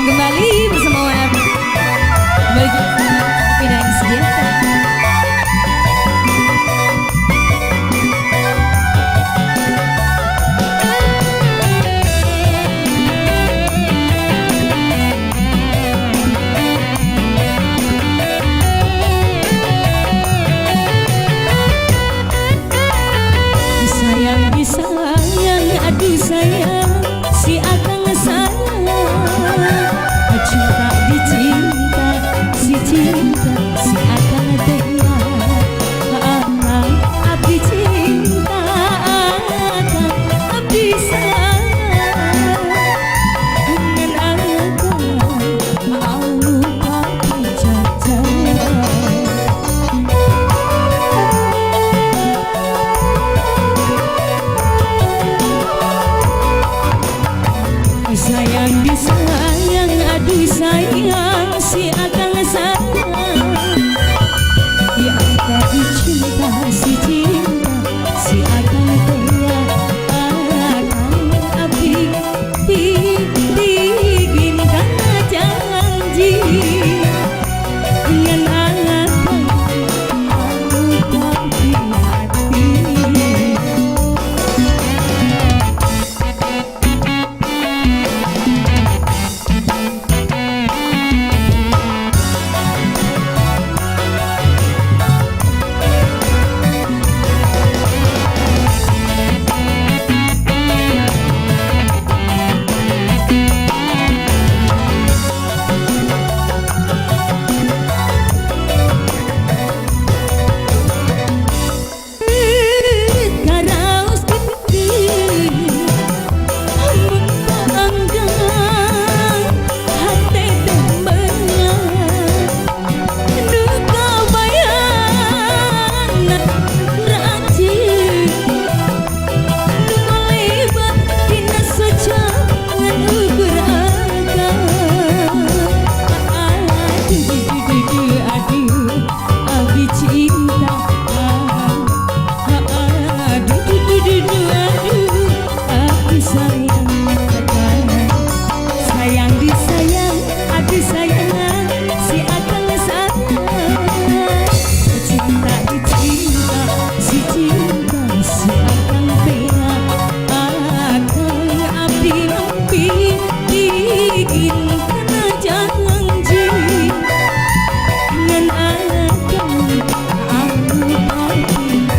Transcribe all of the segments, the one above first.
kembali bersama WF. Kembali kita pindah yang disediakan. Disayang, aduh sayang, si akang sayang. Cinta dicinta, si cinta, si akang sayang. Abdi cinta, akang abdi sayang. Dengan akang mau lupa jajah. Sayang disayang, aduh sayang, si akang sayang. Ya tadi cinta, si cinta, si akang sayang. Akang abdi bikinkan janji dengan akang lupa di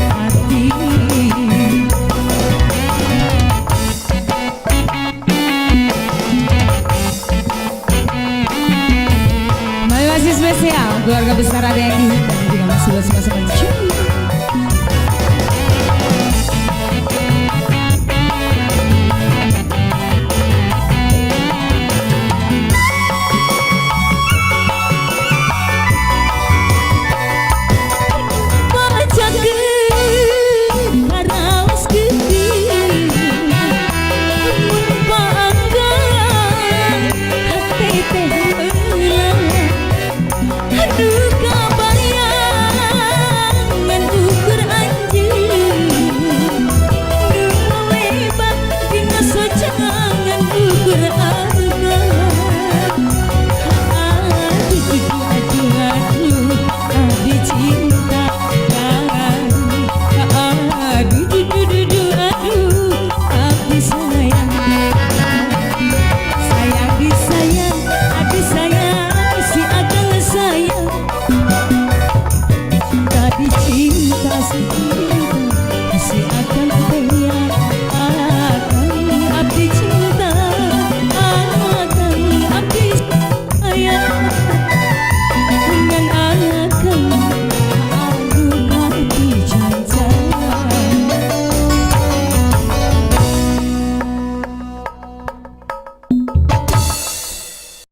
hati. Spesial keluarga besar ada yang diundang juga masih bersama-sama.